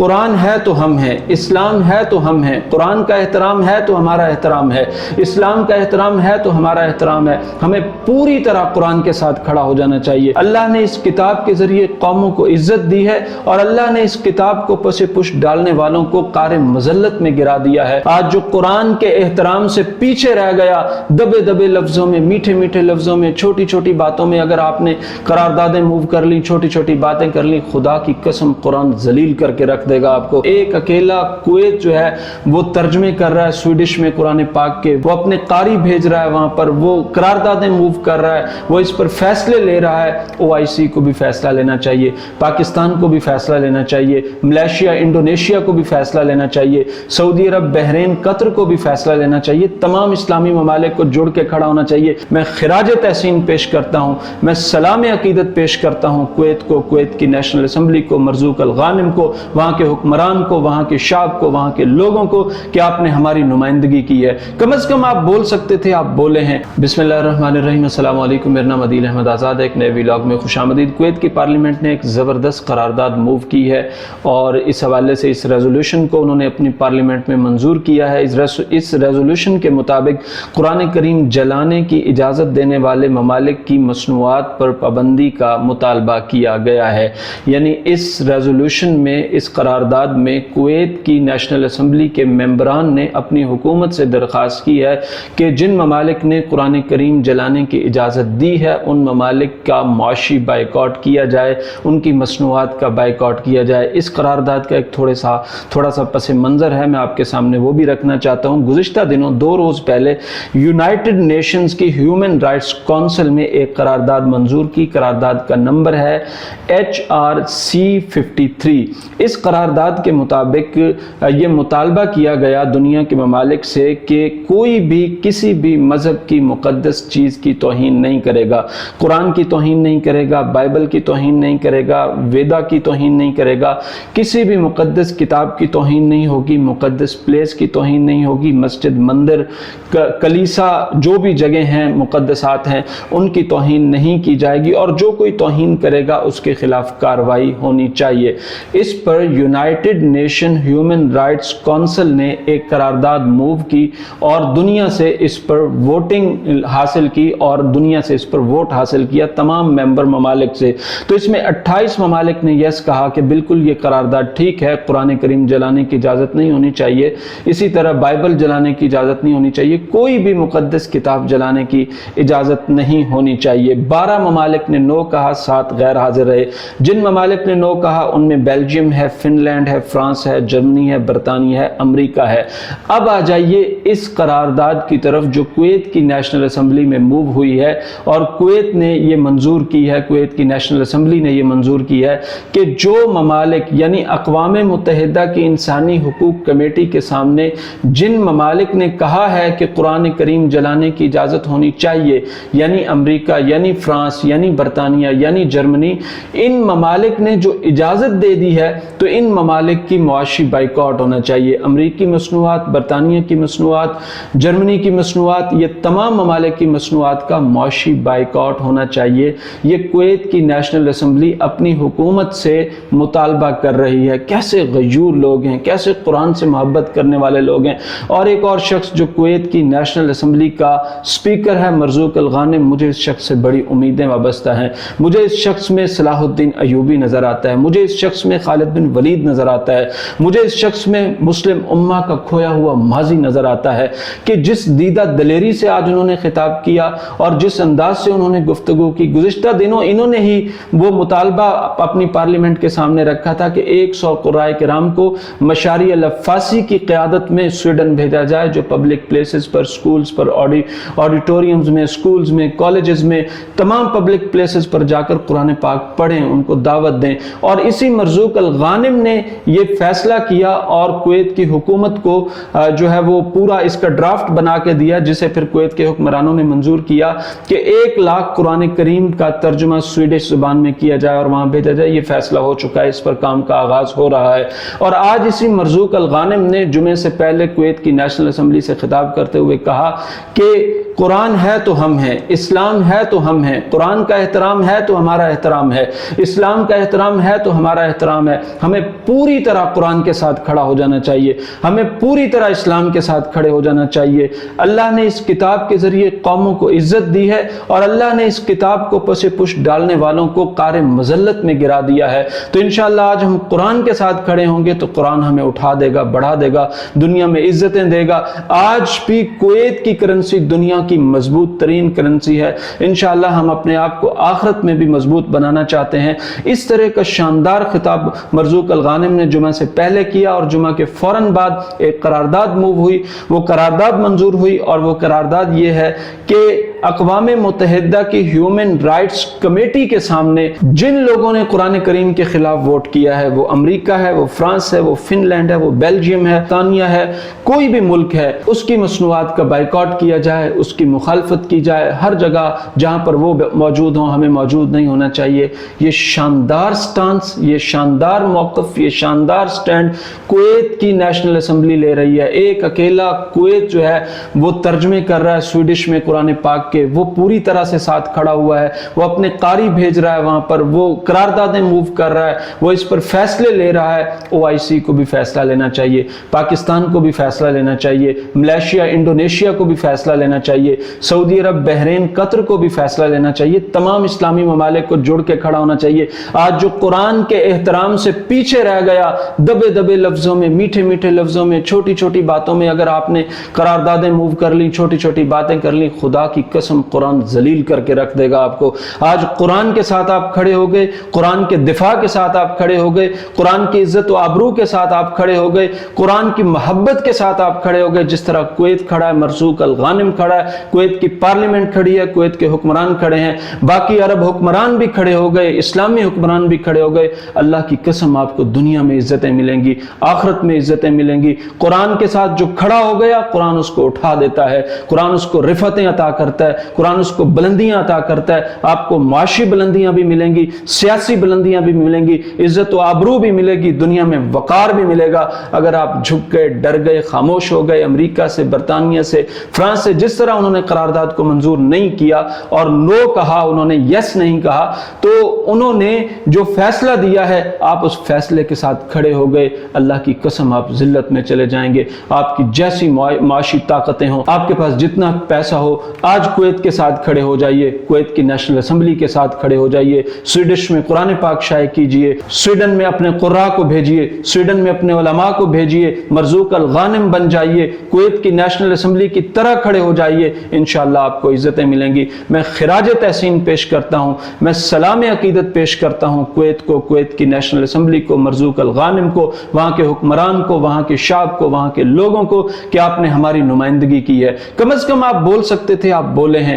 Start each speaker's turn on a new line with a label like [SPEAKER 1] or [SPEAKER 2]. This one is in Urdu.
[SPEAKER 1] قرآن ہے تو ہم ہیں، اسلام ہے تو ہم ہیں، قرآن کا احترام ہے تو ہمارا احترام ہے، اسلام کا احترام ہے تو ہمارا احترام ہے۔ ہمیں پوری طرح قرآن کے ساتھ کھڑا ہو جانا چاہیے۔ اللہ نے اس کتاب کے ذریعے قوموں کو عزت دی ہے اور اللہ نے اس کتاب کو پس پشت ڈالنے والوں کو کار مذلت میں گرا دیا ہے۔ آج جو قرآن کے احترام سے پیچھے رہ گیا، دبے دبے لفظوں میں، میٹھے میٹھے لفظوں میں، چھوٹی چھوٹی باتوں میں اگر آپ نے قراردادیں موو کر لی، چھوٹی چھوٹی باتیں کر لی، خدا کی قسم قرآن ذلیل کر کے رکھ دے گا آپ کو۔ ایک اکیلا کویت جو ہے وہ ترجمے کر رہا ہے سویڈش میں قرآن پاک کے، وہ اپنے قاری بھیج رہا ہے وہاں پر، وہ قراردادیں موو کر رہا ہے، وہ اس پر فیصلے لے رہا ہے۔ OIC کو بھی فیصلہ لینا چاہیے، پاکستان کو بھی فیصلہ لینا چاہیے، ملیشیا، انڈونیشیا کو بھی فیصلہ لینا چاہیے، سعودی عرب، بحرین، قطر کو بھی فیصلہ لینا چاہیے، تمام اسلامی ممالک کو جڑ کے کھڑا ہونا چاہیے۔ میں خراج تحسین پیش کرتا ہوں، میں سلام عقیدت پیش کرتا ہوں کویت کو، کویت کی نیشنل اسمبلی کو، مرزوق الغانم کو، وہاں کے حکمران کو، وہاں کے شعب کو، وہاں کے لوگوں کو کہ آپ نے ہماری نمائندگی کی ہے۔ کم از کم آپ بول سکتے تھے، آپ بولے ہیں۔ بسم اللہ الرحمن الرحیم، السلام علیکم، میرا نام عدیل احمد آزاد ہے۔ ایک نئے ویلاگ میں خوش آمدید۔ کویت کی پارلیمنٹ نے ایک زبردست قرارداد موو کی ہے اور اس حوالے سے اس ریزولوشن کو انہوں نے اپنی پارلیمنٹ میں منظور کیا ہے۔ اس ریزولوشن کے مطابق قرآن کریم جلانے کی اجازت دینے والے ممالک کی مصنوعات پر پابندی کا مطالبہ کیا گیا ہے۔ یعنی اس ریزولوشن میں، اس قرارداد میں کویت کی نیشنل اسمبلی کے ممبران نے اپنی حکومت سے درخواست کی ہے کہ جن ممالک نے قرآن کریم جلانے کی اجازت دی ہے ان ممالک کا معاشی بائیکاٹ کیا جائے، ان کی مصنوعات کا بائیکاٹ کیا جائے۔ اس قرارداد کا ایک تھوڑا سا پس منظر ہے، میں آپ کے سامنے وہ بھی رکھنا چاہتا ہوں۔ گزشتہ دنوں 2 روز پہلے یونائٹڈ نیشنز کی ہیومن رائٹس کونسل میں ایک قرارداد منظور کی۔ قرارداد کا نمبر ہے HRC 53۔ اس قرارداد کے مطابق یہ مطالبہ کیا گیا دنیا کے ممالک سے کہ کوئی بھی کسی بھی مذہب کی مقدس چیز کی توہین نہیں کرے گا، قرآن کی توہین نہیں کرے گا، بائبل کی توہین نہیں کرے گا، ویدا کی توہین نہیں کرے گا، کسی بھی مقدس کتاب کی توہین نہیں ہوگی، مقدس پلیس کی توہین نہیں ہوگی، مسجد، مندر، کلیسا، جو بھی جگہ ہیں مقدسات ہیں ان کی توہین نہیں کی جائے گی، اور جو کوئی توہین کرے گا اس کے خلاف کارروائی ہونی چاہیے۔ اس پر united nation human rights council نے ایک قرارداد موو کی اور دنیا سے اس پر ووٹنگ حاصل کی اور دنیا سے اس پر ووٹ حاصل کیا تمام ممبر ممالک سے۔ تو اس میں 28 ممالک نے یس کہا کہ بالکل یہ قرارداد ٹھیک ہے، قرآن کریم جلانے کی اجازت نہیں ہونی چاہیے، اسی طرح بائبل جلانے کی اجازت نہیں ہونی چاہیے، کوئی بھی مقدس کتاب جلانے کی اجازت نہیں ہونی چاہیے۔ 12 ممالک نے نو کہا، 7 غیر حاضر رہے۔ جن ممالک نے نو کہا ان میں بیلجیم ہے، فن لینڈ ہے، فرانس ہے، جرمنی ہے، برطانیہ ہے، امریکہ ہے۔ اب آ جائیے اس قرارداد کی طرف جو کویت کی نیشنل اسمبلی میں موو ہوئی ہے اور کویت نے یہ منظور کی ہے، کویت کی نیشنل اسمبلی نے یہ منظور کی ہے کہ جو ممالک یعنی اقوام متحدہ کی انسانی حقوق کمیٹی کے سامنے جن ممالک نے کہا ہے کہ قرآن کریم جلانے کی اجازت ہونی چاہیے، یعنی امریکہ، یعنی فرانس، یعنی برطانیہ، یعنی جرمنی، ان ممالک نے جو اجازت دے دی ہے تو ان ممالک کی معاشی بائیکاٹ ہونا چاہیے۔ امریکی مصنوعات، برطانیہ کی مصنوعات، جرمنی کی مصنوعات، یہ تمام ممالک کی مصنوعات کا معاشی بائیکاٹ ہونا چاہیے۔ یہ کویت کی نیشنل اسمبلی اپنی حکومت سے مطالبہ کر رہی ہے۔ کیسے غیور لوگ ہیں، کیسے قرآن سے محبت کرنے والے لوگ ہیں۔ اور ایک اور شخص جو کویت کی نیشنل اسمبلی کا سپیکر ہے، مرزوق الغانم، مجھے اس شخص سے بڑی امیدیں وابستہ ہیں۔ مجھے اس شخص میں صلاح الدین ایوبی نظر آتا ہے، مجھے اس شخص میں خالد بن ولید نظر آتا ہے، مجھے اس شخص میں مسلم امہ کا کھویا ہوا ماضی نظر آتا ہے کہ جس دیدہ دلیری سے آج انہوں نے خطاب کیا اور جس انداز سے انہوں نے گفتگو کی۔ گزشتہ دنوں انہوں نے ہی وہ مطالبہ اپنی پارلیمنٹ کے سامنے رکھا تھا کہ 100 قرائے کرام کو مشاری العفاسی کی قیادت میں سویڈن بھیجا جائے، جو پبلک پلیسز پر، سکولز پر، آڈیٹوریمز میں، سکولز میں، کالجز میں، تمام پبلک پلیسز پر جا کر قرآن پاک پڑھیں، ان کو دعوت دیں۔ اور اسی مرزوق الغانم نے یہ فیصلہ کیا اور کویت کی حکومت کو جو ہے وہ پورا اس کا ڈرافٹ بنا کے دیا، جسے پھر کویت کے حکمرانوں نے منظور کیا کہ 1 لاکھ قرآن کریم کا ترجمہ سویڈش زبان میں کیا جائے اور وہاں بھیجا جائے۔ یہ فیصلہ ہو چکا ہے، اس پر کام کا آغاز ہو رہا ہے۔ اور آج اسی مرزوق الغانم نے جمعے سے پہلے کویت کی نیشنل اسمبلی سے خطاب کرتے ہوئے کہا کہ قرآن ہے تو ہم ہیں، اسلام ہے تو ہم ہیں، قرآن کا احترام ہے تو ہمارا احترام ہے، اسلام کا احترام ہے تو ہمارا احترام ہے۔ ہمیں پوری طرح قرآن کے ساتھ کھڑا ہو جانا چاہیے، ہمیں پوری طرح اسلام کے ساتھ کھڑے ہو جانا چاہیے۔ اللہ نے اس کتاب کے ذریعے قوموں کو عزت دی ہے، اور اللہ نے اس کتاب کو پس پش ڈالنے والوں کو قعر مذلت میں گرا دیا ہے۔ تو انشاءاللہ آج ہم قرآن کے ساتھ کھڑے ہوں گے تو قرآن ہمیں اٹھا دے گا، بڑھا دے گا، دنیا میں عزتیں دے گا۔ آج بھی کویت کی کرنسی دنیا کی مضبوط ترین کرنسی ہے، انشاءاللہ ہم اپنے آپ کو آخرت میں بھی مضبوط بنانا چاہتے ہیں۔ اس طرح کا شاندار خطاب مرزوق الغانم نے جمعہ سے پہلے کیا، اور جمعہ کے فوراً بعد ایک قرارداد موو ہوئی، وہ قرارداد منظور ہوئی، اور وہ قرارداد یہ ہے کہ اقوام متحدہ کی ہیومن رائٹس کمیٹی کے سامنے جن لوگوں نے قرآن کریم کے خلاف ووٹ کیا ہے، وہ امریکہ ہے، وہ فرانس ہے، وہ فن لینڈ ہے، وہ بیلجیم ہے، برطانیہ ہے، کوئی بھی ملک ہے، اس کی مصنوعات کا بائیکاٹ کیا جائے، اس کی مخالفت کی جائے۔ ہر جگہ جہاں پر وہ موجود ہوں ہمیں موجود نہیں ہونا چاہیے۔ یہ شاندار سٹانس، یہ شاندار موقف، یہ شاندار سٹینڈ کویت کی نیشنل اسمبلی لے رہی ہے۔ ایک اکیلا کویت جو ہے وہ ترجمے کر رہا ہے سویڈش میں قرآن پاک کے، وہ پوری طرح سے ساتھ کھڑا ہوا ہے، وہ اپنے قاری بھیج رہا ہے وہاں پر، وہ قراردادیں موو کر رہا ہے، وہ اس پر فیصلے لے رہا ہے۔ OIC کو بھی فیصلہ لینا چاہیے، پاکستان کو بھی فیصلہ لینا چاہیے، ملیشیا، انڈونیشیا کو بھی فیصلہ لینا چاہیے، سعودی عرب، بحرین، قطر کو بھی فیصلہ لینا چاہیے، تمام اسلامی ممالک کو جڑ کے کھڑا ہونا چاہیے۔ آج جو قرآن کے احترام سے پیچھے رہ گیا، دبے دبے لفظوں میں، میٹھے میٹھے لفظوں میں، چھوٹی چھوٹی باتوں میں اگر آپ نے قراردادیں موو کر لی، چھوٹی چھوٹی باتیں کر لی، خدا کی قسم قرآن ذلیل کر کے رکھ دے گا آپ کو۔ آج قرآن کے ساتھ آپ کھڑے ہو گئے، قرآن کے دفاع کے ساتھ آپ کھڑے ہو گئے، قرآن کی عزت و آبرو کے ساتھ آپ کھڑے ہو گئے، قرآن کی محبت کے ساتھ آپ کھڑے ہو گئے، جس طرح کویت کھڑا ہے، مرزوق الغانم کھڑا ہے، کویت کی پارلیمنٹ کھڑی ہے، کویت کے حکمران کھڑے ہیں، باقی عرب حکمران بھی کھڑے ہو گئے، اسلامی حکمران بھی کھڑے ہو گئے۔ اللہ کی قسم آپ کو دنیا میں عزتیں ملیں گی، آخرت میں عزتیں ملیں گی۔ قرآن کے ساتھ جو کھڑا ہو گیا، قرآن اس کو اٹھا دیتا ہے، قرآن اس کو رفعتیں عطا کرتا ہے، قرآن اس کو بلندیاں عطا کرتا ہے۔ آپ کو معاشی بلندیاں بھی ملیں گی، سیاسی بلندیاں بھی ملیں گی، عزت و آبرو بھی ملے گی، دنیا میں وقار بھی ملے گا۔ اگر آپ جھک گئے، ڈر گئے، خاموش ہو گئے، امریکہ سے، برطانیہ سے، فرانس سے جس طرح انہوں نے قرارداد کو منظور نہیں کیا اور نو کہا، انہوں نے یس نہیں کہا، تو انہوں نے جو فیصلہ دیا ہے آپ اس فیصلے کے ساتھ کھڑے ہو گئے، اللہ کی قسم آپ ذلت میں چلے جائیں گے۔ آپ کی جیسی معاشی طاقتیں ہوں، آپ کے پاس جتنا پیسہ ہو، آج کویت کے ساتھ کھڑے ہو جائیے، کویت کی نیشنل اسمبلی کے ساتھ کھڑے ہو جائیے، سویڈش میں قرآن پاک شائع کیجئے، سویڈن میں اپنے قراء کو بھیجئے، سویڈن میں اپنے علماء کو بھیجئے، مرزوق الغانم بن جائیے، کویت کی نیشنل اسمبلی کی طرح کھڑے ہو جائیے، انشاءاللہ آپ کو عزتیں ملیں گی۔ میں خراج تحسین پیش کرتا ہوں، میں سلام عقیدت پیش کرتا ہوں کویت کو، کویت کی نیشنل اسمبلی کو، مرزوق الغانم کو، وہاں کے حکمران کو، وہاں کے شعب کو، وہاں کے لوگوں کو، کہ آپ نے ہماری نمائندگی کی ہے۔ کم از کم آپ بول سکتے تھے، آپ بولے ہیں۔